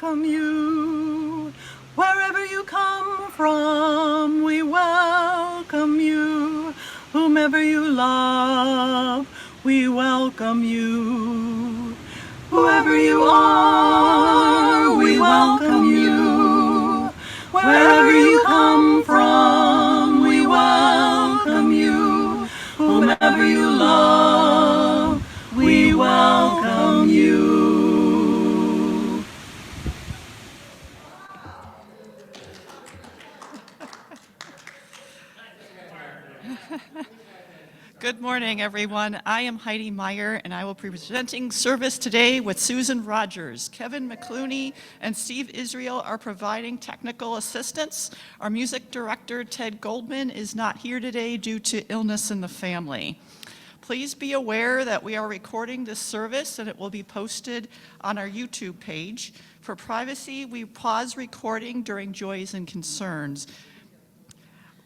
welcome you. Wherever you come from, we welcome you. Whomever you love, we welcome you. Whoever you are, we welcome you. Wherever you come from, we welcome you. Whomever you love, we welcome you. Good morning, everyone. I am Heidi Meyer, and I will be presenting service today with Susan Rogers. Kevin McClooney and Steve Israel are providing technical assistance. Our music director, Ted Goldman, is not here today due to illness in the family. Please be aware that we are recording this service and it will be posted on our YouTube page. For privacy, we pause recording during joys and concerns.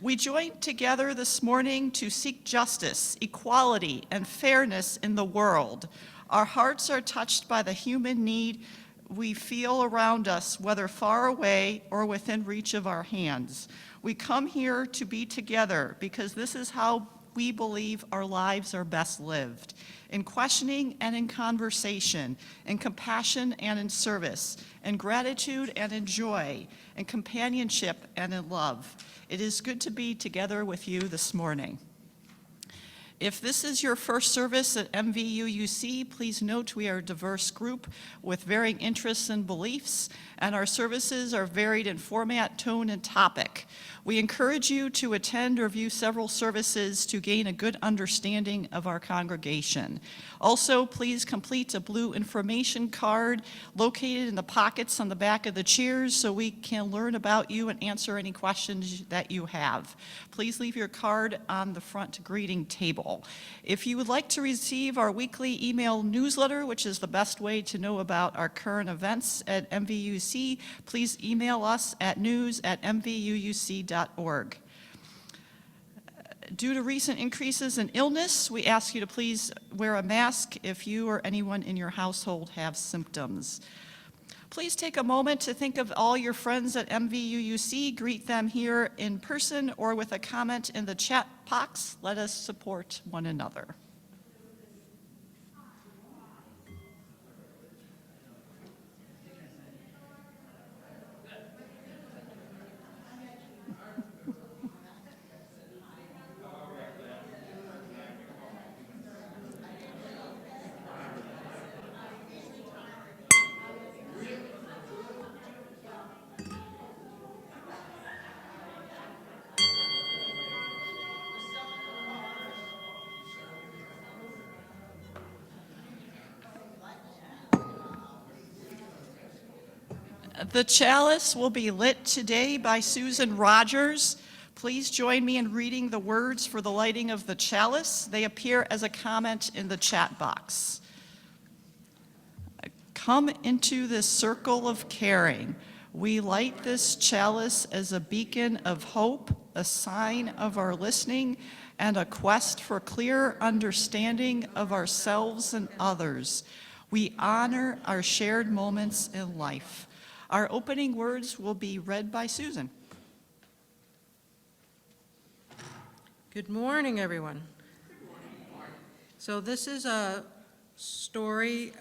We joined together this morning to seek justice, equality, and fairness in the world. Our hearts are touched by the human need we feel around us, whether far away or within reach of our hands. We come here to be together because this is how we believe our lives are best lived, in questioning and in conversation, in compassion and in service, in gratitude and in joy, in companionship and in love. It is good to be together with you this morning. If this is your first service at MVUUC, please note we are a diverse group with varying interests and beliefs, and our services are varied in format, tone, and topic. We encourage you to attend or view several services to gain a good understanding of our congregation. Also, please complete a blue information card located in the pockets on the back of the chairs so we can learn about you and answer any questions that you have. Please leave your card on the front greeting table. If you would like to receive our weekly email newsletter, which is the best way to know about our current events at MVUC, please email us at news@mvuuc.org. Due to recent increases in illness, we ask you to please wear a mask if you or anyone in your household have symptoms. Please take a moment to think of all your friends at MVUUC. Greet them here in person or with a comment in the chat box. Let us support one another. The chalice will be lit today by Susan Rogers. Please join me in reading the words for the lighting of the chalice. They appear as a comment in the chat box. Come into this circle of caring. We light this chalice as a beacon of hope, a sign of our listening, and a quest for clear understanding of ourselves and others. We honor our shared moments in life. Our opening words will be read by Susan. Good morning, everyone. So this is a story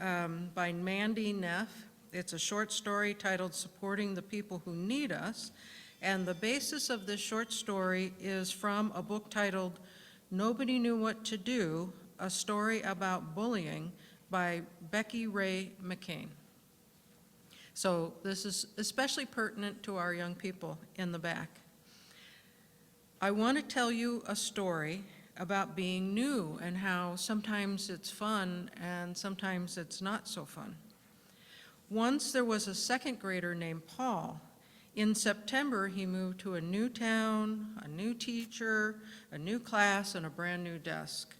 by Mandy Neff. It's a short story titled Supporting the People Who Need Us. And the basis of this short story is from a book titled Nobody Knew What to Do, a story about bullying by Becky Ray McCain. So this is especially pertinent to our young people in the back. I want to tell you a story about being new and how sometimes it's fun and sometimes it's not so fun. Once there was a second grader named Paul. In September, he moved to a new town, a new teacher, a new class, and a brand new desk.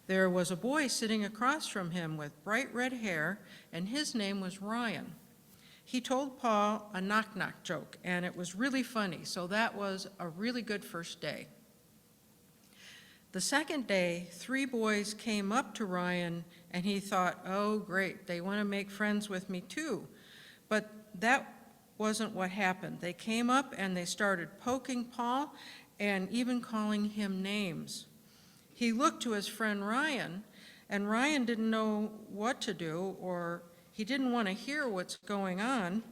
There was a boy sitting across from him with bright red hair, and his name was Ryan. He told Paul a knock-knock joke, and it was really funny, so that was a really good first day. The second day, 3 boys came up to Ryan, and he thought, oh, great, they want to make friends with me too. But that wasn't what happened. They came up and they started poking Paul and even calling him names. He looked to his friend Ryan, and Ryan didn't know what to do, or he didn't want to hear what's going on.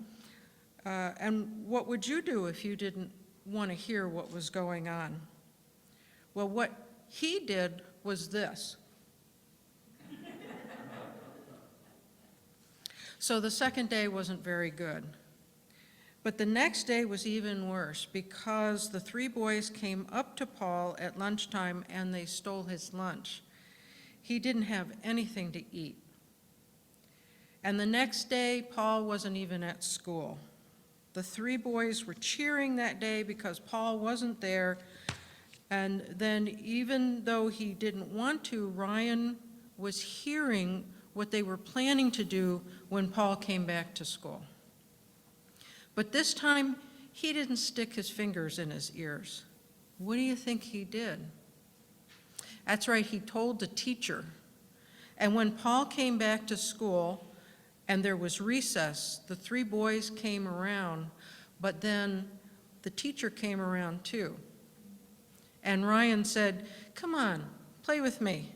And what would you do if you didn't want to hear what was going on? Well, what he did was this. So the second day wasn't very good. But the next day was even worse, because the three boys came up to Paul at lunchtime and they stole his lunch. He didn't have anything to eat. And the next day, Paul wasn't even at school. The three boys were cheering that day because Paul wasn't there. And then, even though he didn't want to, Ryan was hearing what they were planning to do when Paul came back to school. But this time, he didn't stick his fingers in his ears. What do you think he did? That's right, he told the teacher. And when Paul came back to school and there was recess, the three boys came around, but then the teacher came around too. And Ryan said, "Come on, play with me."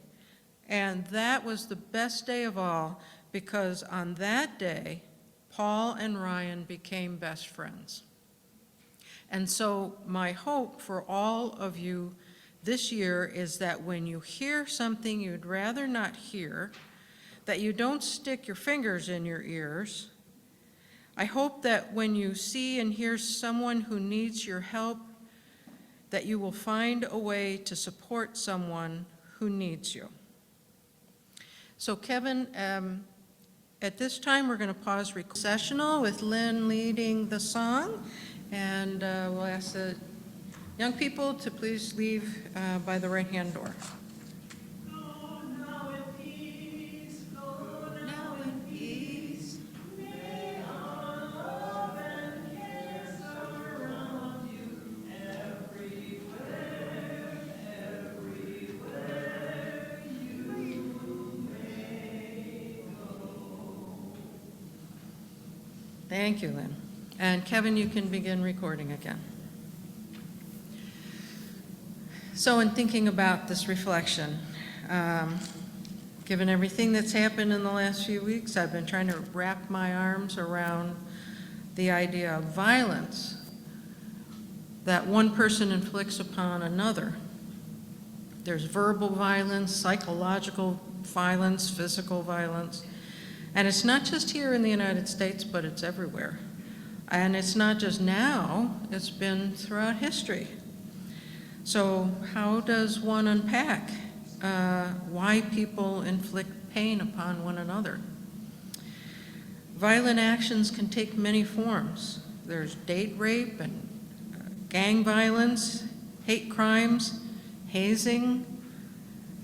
And that was the best day of all, because on that day, Paul and Ryan became best friends. And so my hope for all of you this year is that when you hear something you'd rather not hear, that you don't stick your fingers in your ears. I hope that when you see and hear someone who needs your help, that you will find a way to support someone who needs you. So Kevin, at this time, we're going to pause recessional with Lynn leading the song, and we'll ask the young people to please leave by the right-hand door. Thank you, Lynn. And Kevin, you can begin recording again. So in thinking about this reflection, given everything that's happened in the last few weeks, I've been trying to wrap my arms around the idea of violence that one person inflicts upon another. There's verbal violence, psychological violence, physical violence. And it's not just here in the United States, but it's everywhere. And it's not just now, it's been throughout history. So how does one unpack why people inflict pain upon one another? Violent actions can take many forms. There's date rape and gang violence, hate crimes, hazing,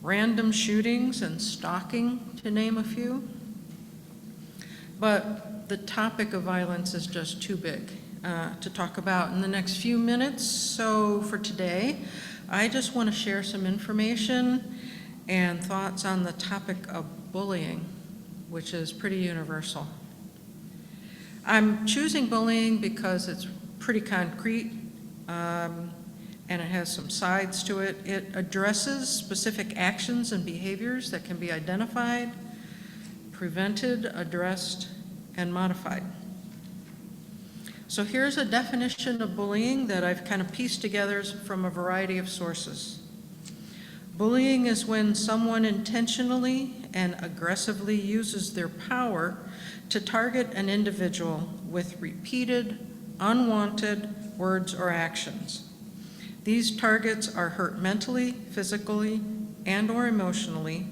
random shootings, and stalking, to name a few. But the topic of violence is just too big to talk about in the next few minutes. So for today, I just want to share some information and thoughts on the topic of bullying, which is pretty universal. I'm choosing bullying because it's pretty concrete and it has some sides to it. It addresses specific actions and behaviors that can be identified, prevented, addressed, and modified. So here's a definition of bullying that I've kind of pieced together from a variety of sources. Bullying is when someone intentionally and aggressively uses their power to target an individual with repeated, unwanted words or actions. These targets are hurt mentally, physically, and/or emotionally,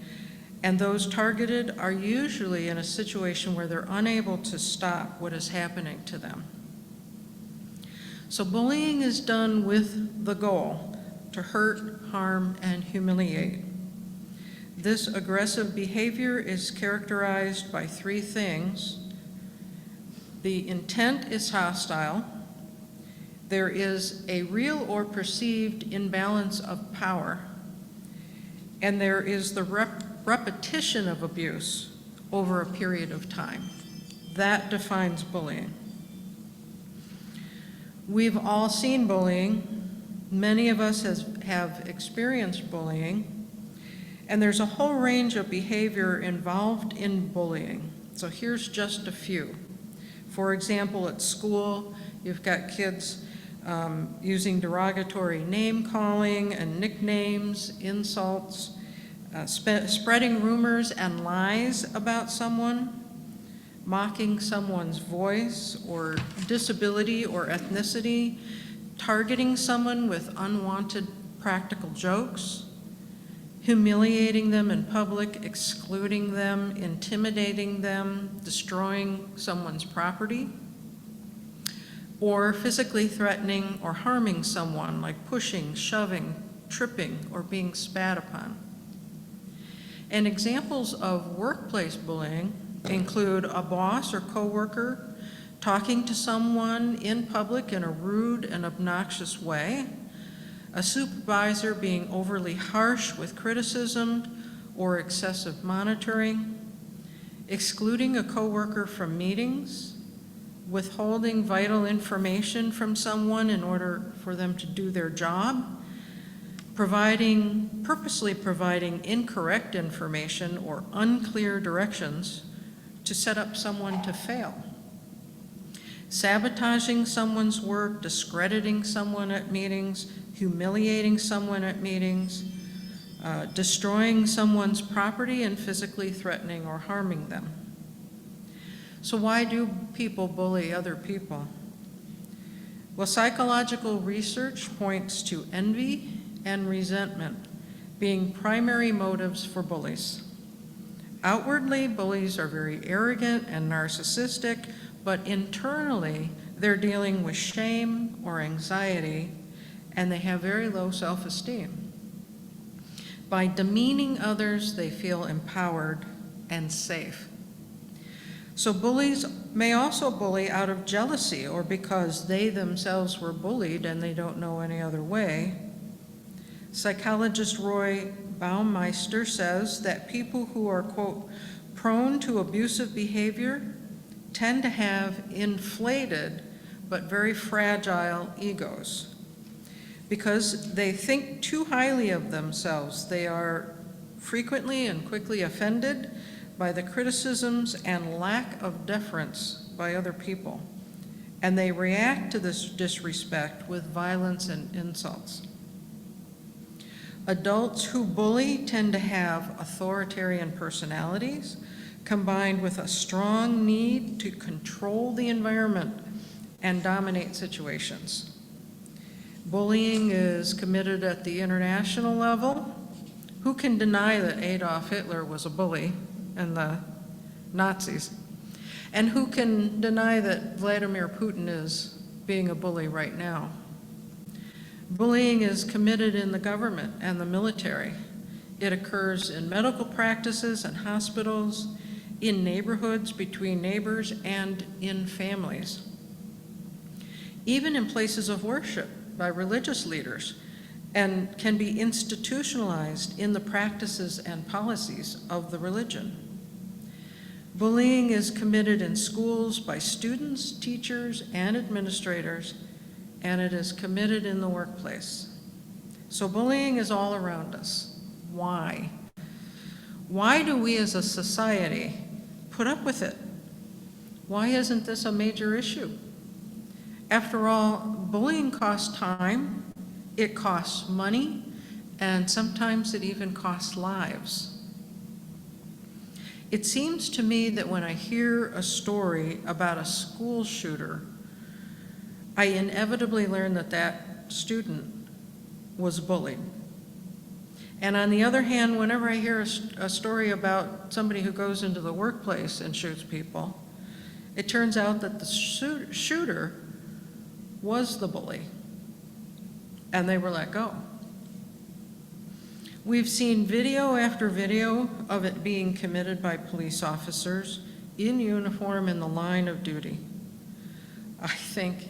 and those targeted are usually in a situation where they're unable to stop what is happening to them. So bullying is done with the goal to hurt, harm, and humiliate. This aggressive behavior is characterized by three things. The intent is hostile. There is a real or perceived imbalance of power. And there is the repetition of abuse over a period of time. That defines bullying. We've all seen bullying. Many of us have experienced bullying. And there's a whole range of behavior involved in bullying. So here's just a few. For example, at school, you've got kids using derogatory name calling and nicknames, insults, spreading rumors and lies about someone, mocking someone's voice or disability or ethnicity, targeting someone with unwanted practical jokes, humiliating them in public, excluding them, intimidating them, destroying someone's property, or physically threatening or harming someone, like pushing, shoving, tripping, or being spat upon. And examples of workplace bullying include a boss or coworker talking to someone in public in a rude and obnoxious way, a supervisor being overly harsh with criticism or excessive monitoring, excluding a coworker from meetings, withholding vital information from someone in order for them to do their job, purposely providing incorrect information or unclear directions to set up someone to fail, sabotaging someone's work, discrediting someone at meetings, humiliating someone at meetings, destroying someone's property, and physically threatening or harming them. So why do people bully other people? Well, psychological research points to envy and resentment being primary motives for bullies. Outwardly, bullies are very arrogant and narcissistic, but internally, they're dealing with shame or anxiety, and they have very low self-esteem. By demeaning others, they feel empowered and safe. So bullies may also bully out of jealousy or because they themselves were bullied and they don't know any other way. Psychologist Roy Baumeister says that people who are, quote, prone to abusive behavior tend to have inflated but very fragile egos. Because they think too highly of themselves, they are frequently and quickly offended by the criticisms and lack of deference by other people, and they react to this disrespect with violence and insults. Adults who bully tend to have authoritarian personalities combined with a strong need to control the environment and dominate situations. Bullying is committed at the international level. Who can deny that Adolf Hitler was a bully and the Nazis? And who can deny that Vladimir Putin is being a bully right now? Bullying is committed in the government and the military. It occurs in medical practices and hospitals, in neighborhoods, between neighbors, and in families. Even in places of worship by religious leaders, and can be institutionalized in the practices and policies of the religion. Bullying is committed in schools by students, teachers, and administrators, and it is committed in the workplace. So bullying is all around us. Why? Why do we as a society put up with it? Why isn't this a major issue? After all, bullying costs time, it costs money, and sometimes it even costs lives. It seems to me that when I hear a story about a school shooter, I inevitably learn that that student was bullied. And on the other hand, whenever I hear a story about somebody who goes into the workplace and shoots people, it turns out that the shooter was the bully, and they were let go. We've seen video after video of it being committed by police officers in uniform in the line of duty. I think,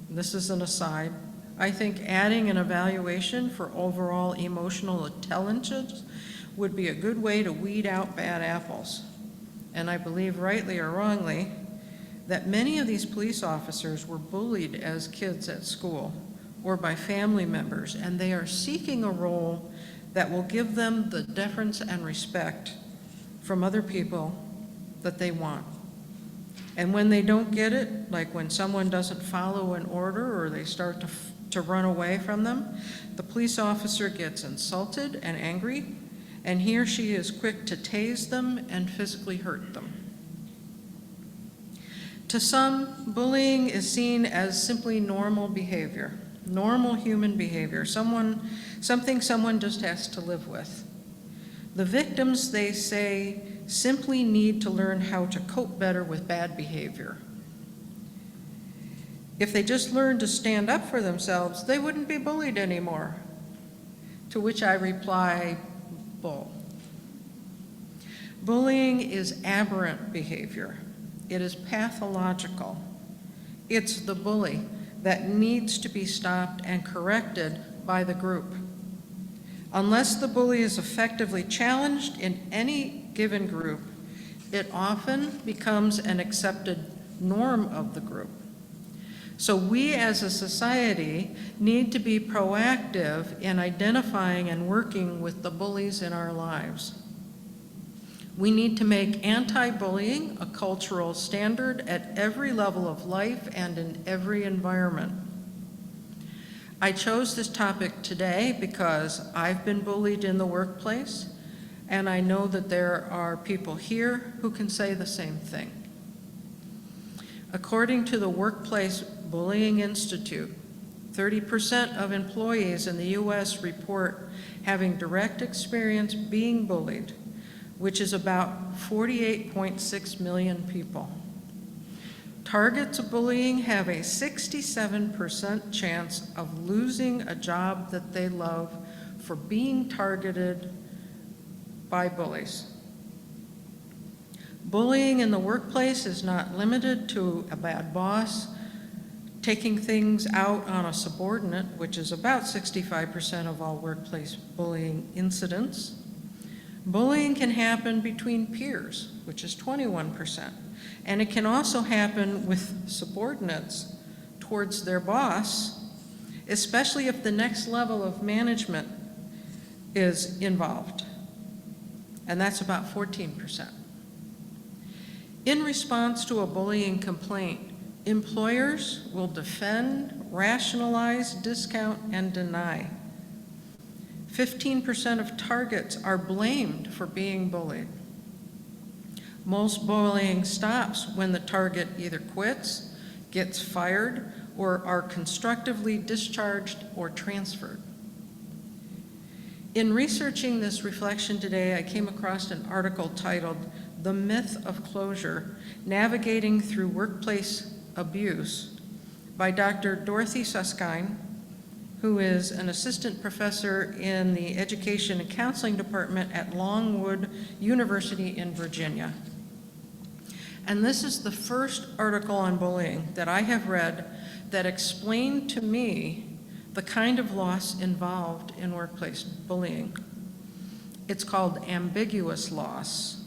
this is an aside, I think adding an evaluation for overall emotional intelligence would be a good way to weed out bad apples. And I believe, rightly or wrongly, that many of these police officers were bullied as kids at school or by family members, and they are seeking a role that will give them the deference and respect from other people that they want. And when they don't get it, like when someone doesn't follow an order or they start to run away from them, the police officer gets insulted and angry, and he or she is quick to tase them and physically hurt them. To some, bullying is seen as simply normal behavior, normal human behavior, something someone just has to live with. The victims, they say, simply need to learn how to cope better with bad behavior. If they just learned to stand up for themselves, they wouldn't be bullied anymore. To which I reply, bull. Bullying is aberrant behavior. It is pathological. It's the bully that needs to be stopped and corrected by the group. Unless the bully is effectively challenged in any given group, it often becomes an accepted norm of the group. So we as a society need to be proactive in identifying and working with the bullies in our lives. We need to make anti-bullying a cultural standard at every level of life and in every environment. I chose this topic today because I've been bullied in the workplace, and I know that there are people here who can say the same thing. According to the Workplace Bullying Institute, 30% of employees in the U.S. report having direct experience being bullied, which is about 48.6 million people. Targets of bullying have a 67% chance of losing a job that they love for being targeted by bullies. Bullying in the workplace is not limited to a bad boss taking things out on a subordinate, which is about 65% of all workplace bullying incidents. Bullying can happen between peers, which is 21%. And it can also happen with subordinates towards their boss, especially if the next level of management is involved. And that's about 14%. In response to a bullying complaint, employers will defend, rationalize, discount, and deny. 15% of targets are blamed for being bullied. Most bullying stops when the target either quits, gets fired, or are constructively discharged or transferred. In researching this reflection today, I came across an article titled "The Myth of Closure: Navigating Through Workplace Abuse" by Dr. Dorothy Susskind, who is an assistant professor in the Education and Counseling Department at Longwood University in Virginia. And this is the first article on bullying that I have read that explained to me the kind of loss involved in workplace bullying. It's called ambiguous loss.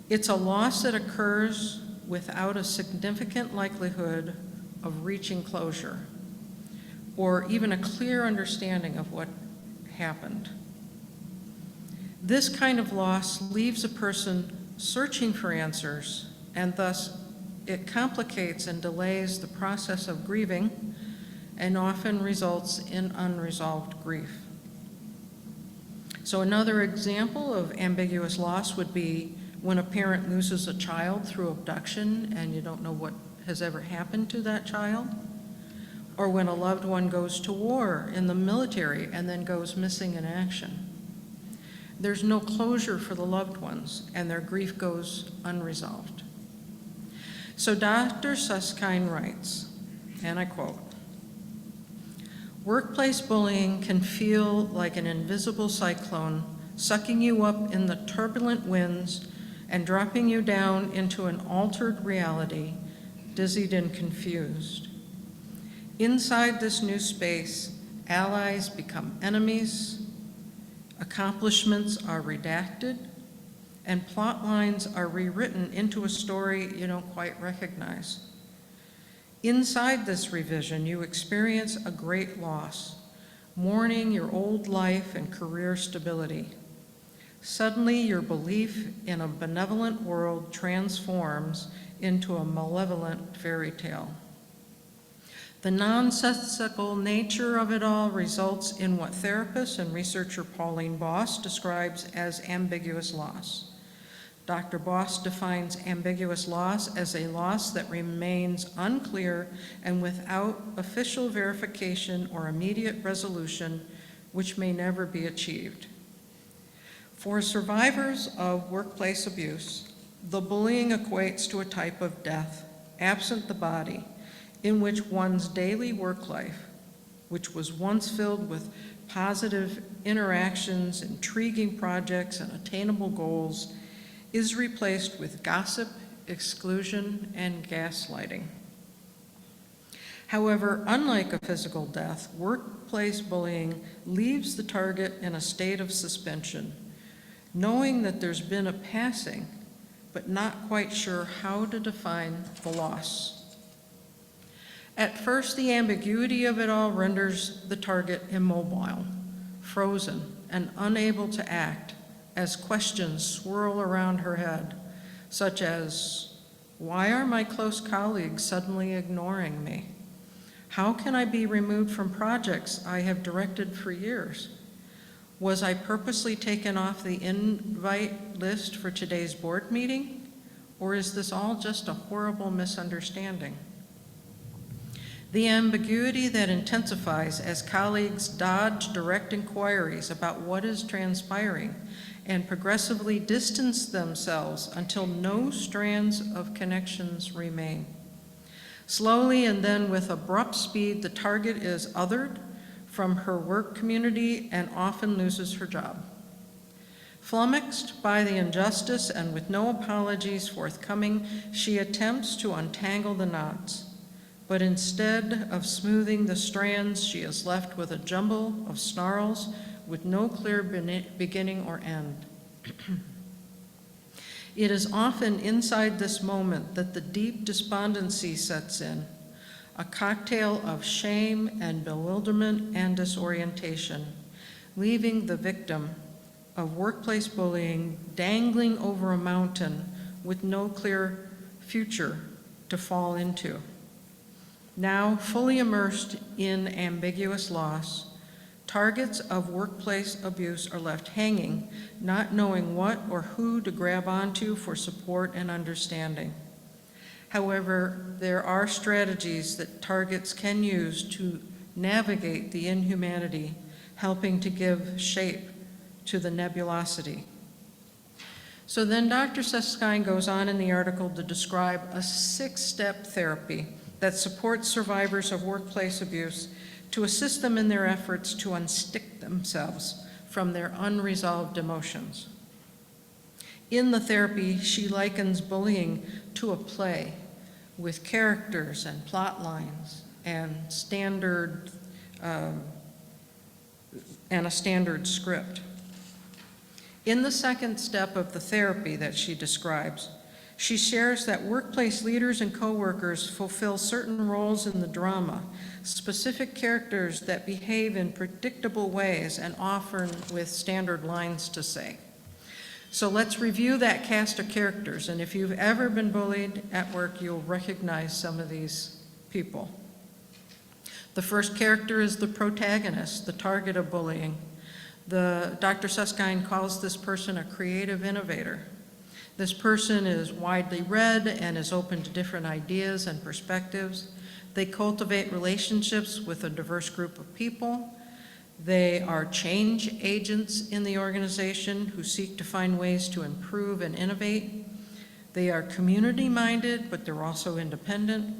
It's a loss that occurs without a significant likelihood of reaching closure, or even a clear understanding of what happened. This kind of loss leaves a person searching for answers, and thus it complicates and delays the process of grieving and often results in unresolved grief. So another example of ambiguous loss would be when a parent loses a child through abduction and you don't know what has ever happened to that child, or when a loved one goes to war in the military and then goes missing in action. There's no closure for the loved ones, and their grief goes unresolved. So Dr. Susskind writes, and I quote, "Workplace bullying can feel like an invisible cyclone sucking you up in the turbulent winds and dropping you down into an altered reality, dizzied and confused. Inside this new space, allies become enemies, accomplishments are redacted, and plot lines are rewritten into a story you don't quite recognize. Inside this revision, you experience a great loss, mourning your old life and career stability. Suddenly, your belief in a benevolent world transforms into a malevolent fairy tale. The nonsensical nature of it all results in what therapist and researcher Pauline Boss describes as ambiguous loss. Dr. Boss defines ambiguous loss as a loss that remains unclear and without official verification or immediate resolution, which may never be achieved. For survivors of workplace abuse, the bullying equates to a type of death, absent the body, in which one's daily work life, which was once filled with positive interactions, intriguing projects, and attainable goals, is replaced with gossip, exclusion, and gaslighting. However, unlike a physical death, workplace bullying leaves the target in a state of suspension, knowing that there's been a passing, but not quite sure how to define the loss. At first, the ambiguity of it all renders the target immobile, frozen, and unable to act as questions swirl around her head, such as, why are my close colleagues suddenly ignoring me? How can I be removed from projects I have directed for years? Was I purposely taken off the invite list for today's board meeting? Or is this all just a horrible misunderstanding? The ambiguity that intensifies as colleagues dodge direct inquiries about what is transpiring and progressively distance themselves until no strands of connections remain. Slowly and then with abrupt speed, the target is othered from her work community and often loses her job. Flummoxed by the injustice and with no apologies forthcoming, she attempts to untangle the knots. But instead of smoothing the strands, she is left with a jumble of snarls with no clear beginning or end. It is often inside this moment that the deep despondency sets in, a cocktail of shame and bewilderment and disorientation, leaving the victim of workplace bullying dangling over a mountain with no clear future to fall into. Now fully immersed in ambiguous loss, targets of workplace abuse are left hanging, not knowing what or who to grab onto for support and understanding. However, there are strategies that targets can use to navigate the inhumanity, helping to give shape to the nebulosity. So then Dr. Susskind goes on in the article to describe a 6-step therapy that supports survivors of workplace abuse to assist them in their efforts to unstick themselves from their unresolved emotions. In the therapy, she likens bullying to a play with characters and plot lines and a standard script. In the second step of the therapy that she describes, she shares that workplace leaders and coworkers fulfill certain roles in the drama, specific characters that behave in predictable ways and often with standard lines to say. So let's review that cast of characters, and if you've ever been bullied at work, you'll recognize some of these people. The first character is the protagonist, the target of bullying. Dr. Susskind calls this person a creative innovator. This person is widely read and is open to different ideas and perspectives. They cultivate relationships with a diverse group of people. They are change agents in the organization who seek to find ways to improve and innovate. They are community-minded, but they're also independent.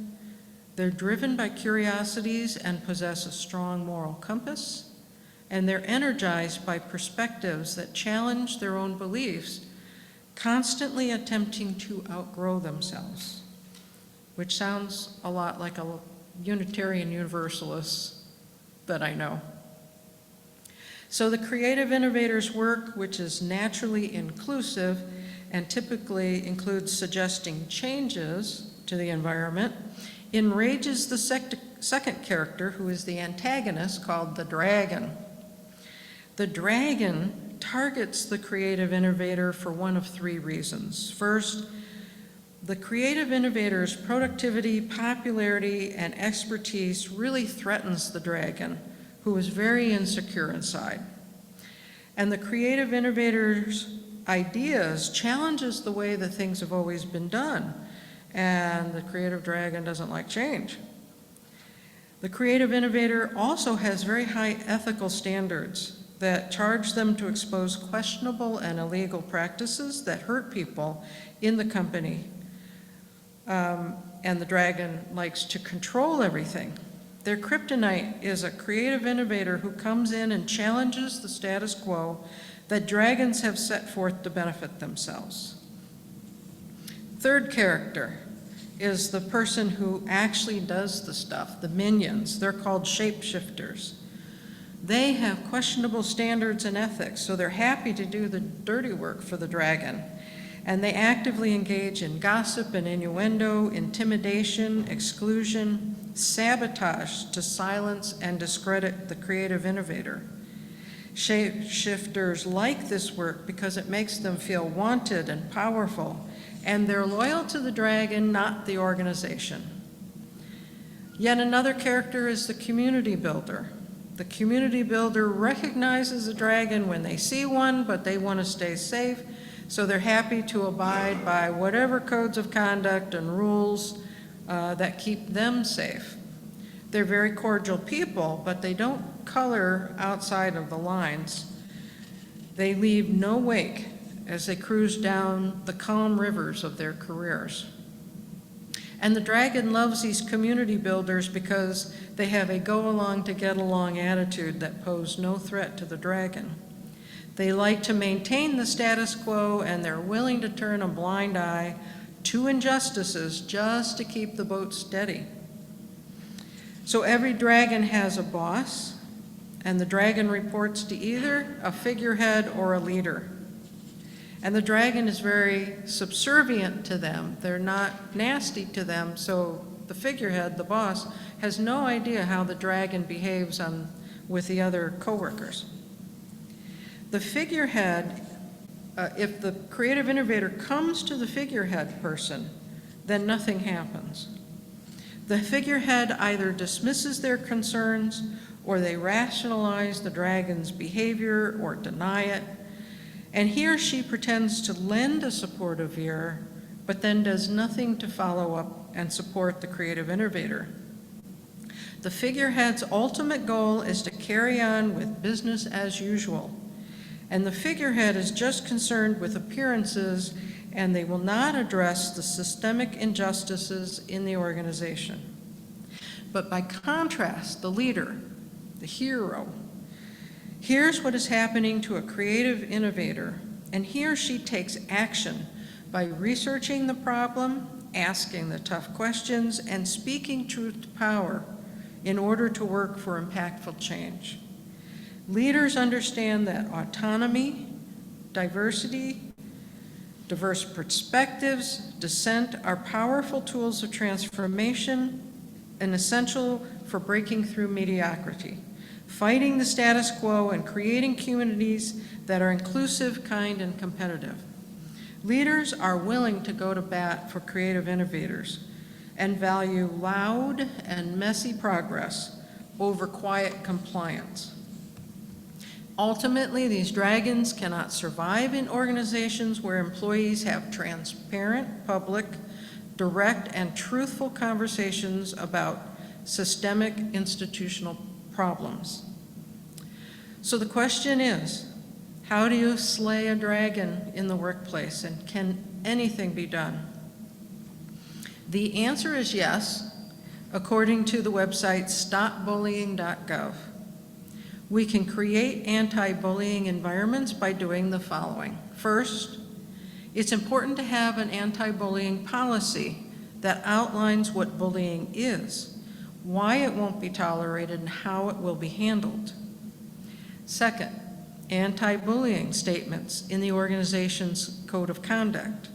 They're driven by curiosities and possess a strong moral compass. And they're energized by perspectives that challenge their own beliefs, constantly attempting to outgrow themselves, which sounds a lot like a Unitarian Universalist that I know. So the creative innovator's work, which is naturally inclusive, and typically includes suggesting changes to the environment, enrages the second character, who is the antagonist, called the dragon. The dragon targets the creative innovator for one of three reasons. First, the creative innovator's productivity, popularity, and expertise really threatens the dragon, who is very insecure inside. And the creative innovator's ideas challenges the way that things have always been done, and the creative dragon doesn't like change. The creative innovator also has very high ethical standards that charge them to expose questionable and illegal practices that hurt people in the company. And the dragon likes to control everything. Their kryptonite is a creative innovator who comes in and challenges the status quo that dragons have set forth to benefit themselves. Third character is the person who actually does the stuff, the minions. They're called shapeshifters. They have questionable standards and ethics, so they're happy to do the dirty work for the dragon. And they actively engage in gossip and innuendo, intimidation, exclusion, sabotage to silence and discredit the creative innovator. Shapeshifters like this work because it makes them feel wanted and powerful, and they're loyal to the dragon, not the organization. Yet another character is the community builder. The community builder recognizes a dragon when they see one, but they want to stay safe, so they're happy to abide by whatever codes of conduct and rules that keep them safe. They're very cordial people, but they don't color outside of the lines. They leave no wake as they cruise down the calm rivers of their careers. And the dragon loves these community builders because they have a go-along to get-along attitude that pose no threat to the dragon. They like to maintain the status quo, and they're willing to turn a blind eye to injustices just to keep the boat steady. So every dragon has a boss, and the dragon reports to either a figurehead or a leader. And the dragon is very subservient to them. They're not nasty to them, so the figurehead, the boss, has no idea how the dragon behaves with the other coworkers. The figurehead, if the creative innovator comes to the figurehead person, then nothing happens. The figurehead either dismisses their concerns, or they rationalize the dragon's behavior or deny it, and he or she pretends to lend a supportive ear, but then does nothing to follow up and support the creative innovator. The figurehead's ultimate goal is to carry on with business as usual. And the figurehead is just concerned with appearances, and they will not address the systemic injustices in the organization. But by contrast, the leader, the hero, hears what is happening to a creative innovator, and he or she takes action by researching the problem, asking the tough questions, and speaking truth to power in order to work for impactful change. Leaders understand that autonomy, diversity, diverse perspectives, dissent are powerful tools of transformation and essential for breaking through mediocrity, fighting the status quo, and creating communities that are inclusive, kind, and competitive. Leaders are willing to go to bat for creative innovators and value loud and messy progress over quiet compliance. Ultimately, these dragons cannot survive in organizations where employees have transparent, public, direct, and truthful conversations about systemic institutional problems. So the question is, how do you slay a dragon in the workplace, and can anything be done? The answer is yes, according to the website stopbullying.gov. We can create anti-bullying environments by doing the following. First, it's important to have an anti-bullying policy that outlines what bullying is, why it won't be tolerated, and how it will be handled. Second, anti-bullying statements in the organization's code of conduct.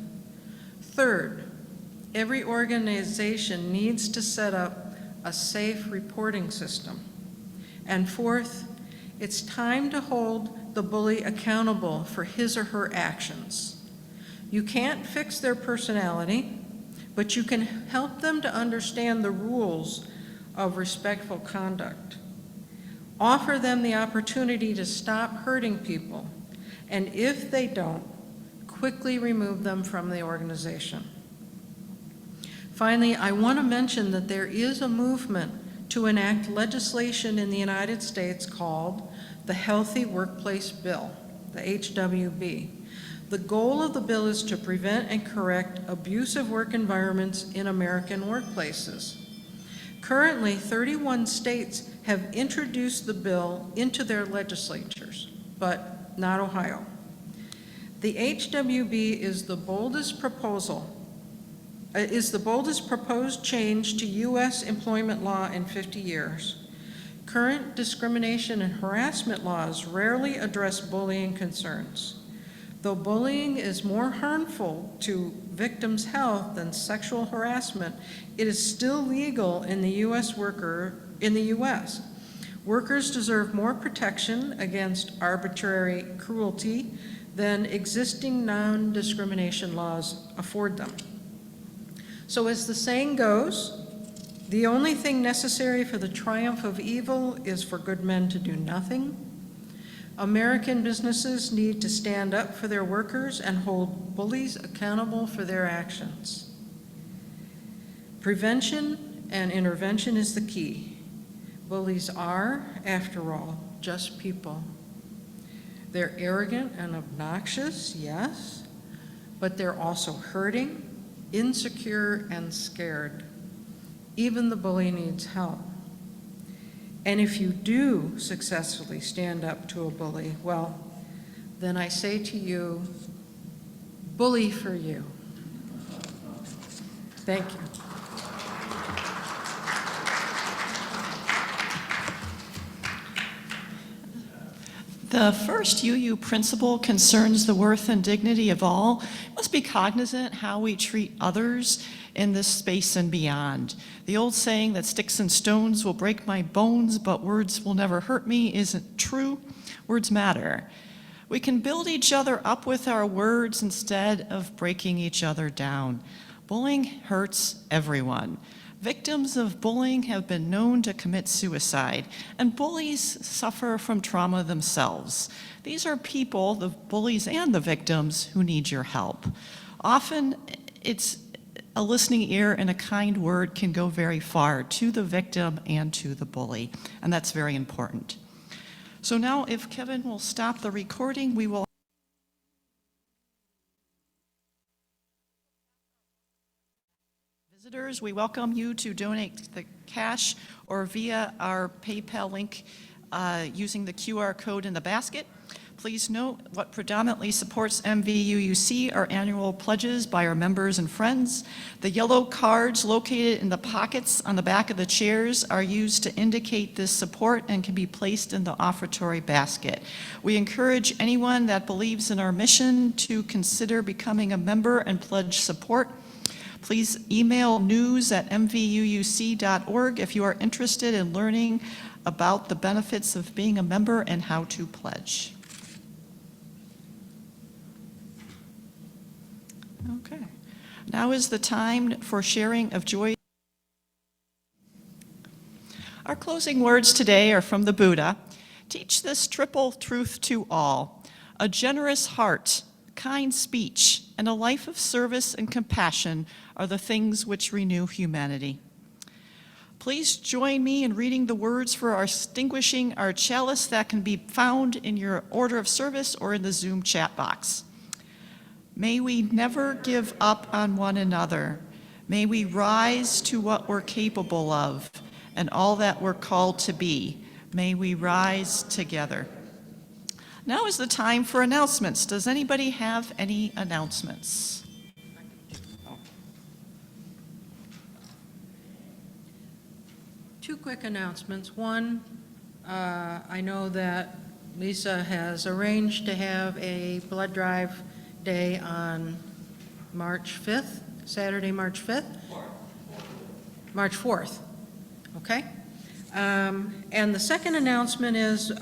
Third, every organization needs to set up a safe reporting system. And fourth, it's time to hold the bully accountable for his or her actions. You can't fix their personality, but you can help them to understand the rules of respectful conduct. Offer them the opportunity to stop hurting people, and if they don't, quickly remove them from the organization. Finally, I want to mention that there is a movement to enact legislation in the United States called the Healthy Workplace Bill, the HWB. The goal of the bill is to prevent and correct abusive work environments in American workplaces. Currently, 31 states have introduced the bill into their legislatures, but not Ohio. The HWB is the boldest proposed change to U.S. employment law in 50 years. Current discrimination and harassment laws rarely address bullying concerns. Though bullying is more harmful to victims' health than sexual harassment, it is still legal in the U.S. Workers deserve more protection against arbitrary cruelty than existing non-discrimination laws afford them. So as the saying goes, the only thing necessary for the triumph of evil is for good men to do nothing. American businesses need to stand up for their workers and hold bullies accountable for their actions. Prevention and intervention is the key. Bullies are, after all, just people. They're arrogant and obnoxious, yes, but they're also hurting, insecure, and scared. Even the bully needs help. And if you do successfully stand up to a bully, well, then I say to you, bully for you. Thank you. The first UU principle concerns the worth and dignity of all. We must be cognizant how we treat others in this space and beyond. The old saying that sticks and stones will break my bones, but words will never hurt me isn't true. Words matter. We can build each other up with our words instead of breaking each other down. Bullying hurts everyone. Victims of bullying have been known to commit suicide, and bullies suffer from trauma themselves. These are people, the bullies and the victims, who need your help. Often, it's a listening ear and a kind word can go very far to the victim and to the bully, and that's very important. So now, if Kevin will stop the recording, we will. Visitors, we welcome you to donate the cash or via our PayPal link using the QR code in the basket. Please note what predominantly supports MVUUC are annual pledges by our members and friends. The yellow cards located in the pockets on the back of the chairs are used to indicate this support and can be placed in the offertory basket. We encourage anyone that believes in our mission to consider becoming a member and pledge support. Please email news@mvuuc.org if you are interested in learning about the benefits of being a member and how to pledge. Okay. Now is the time for sharing of joy. Our closing words today are from the Buddha. Teach this triple truth to all: a generous heart, kind speech, and a life of service and compassion are the things which renew humanity. Please join me in reading the words for our extinguishing our chalice that can be found in your order of service or in the Zoom chat box. May we never give up on one another. May we rise to what we're capable of and all that we're called to be. May we rise together. Now is the time for announcements. Does anybody have any announcements? Two quick announcements. One, I know that Lisa has arranged to have a blood drive day on March 5th, Saturday, March 5th? March 4th, okay? And the second announcement is,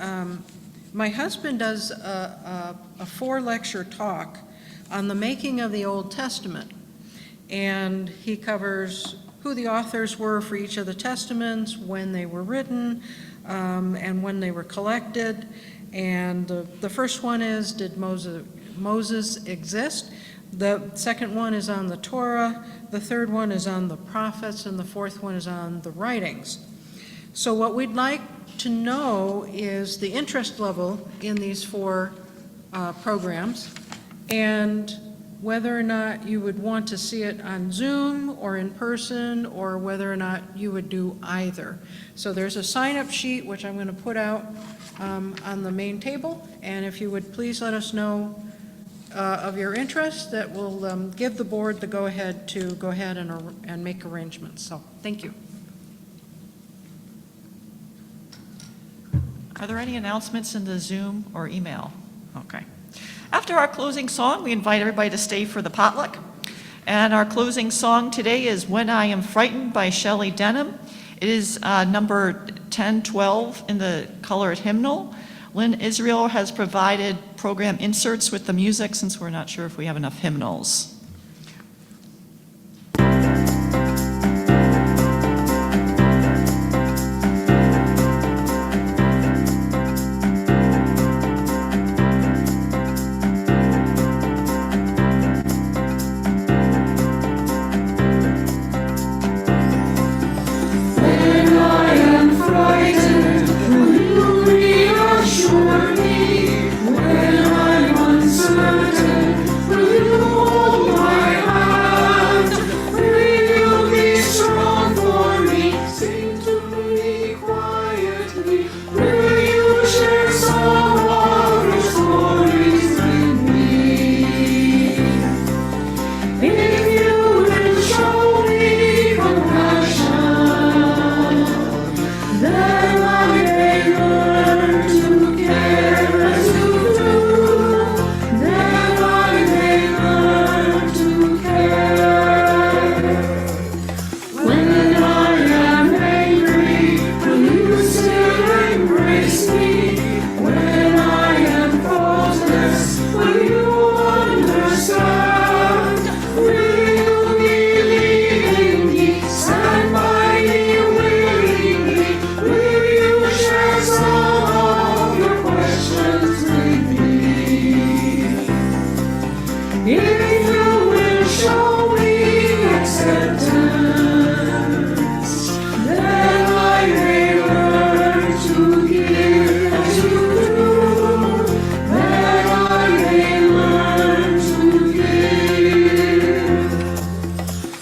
my husband does a 4-lecture talk on the making of the Old Testament. And he covers who the authors were for each of the testaments, when they were written, and when they were collected. And the first one is, did Moses exist? The second one is on the Torah. The third one is on the prophets, and the fourth one is on the writings. So what we'd like to know is the interest level in these 4 programs, and whether or not you would want to see it on Zoom or in person, or whether or not you would do either. So there's a sign-up sheet, which I'm going to put out on the main table, and if you would please let us know of your interest, that will give the board the go-ahead to go ahead and make arrangements. So, thank you. Are there any announcements in the Zoom or email? Okay. After our closing song, we invite everybody to stay for the potluck. And our closing song today is When I Am Frightened by Shelley Denham. It is number 1012 in the colored hymnal. Lynn Israel has provided program inserts with the music, since we're not sure if we have enough hymnals.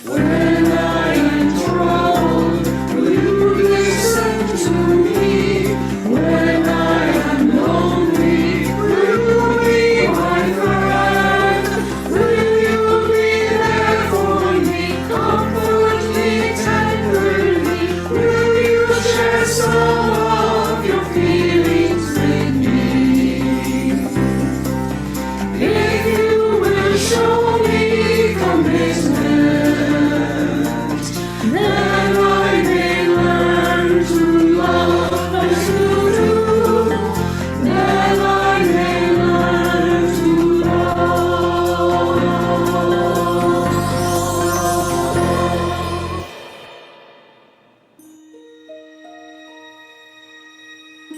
When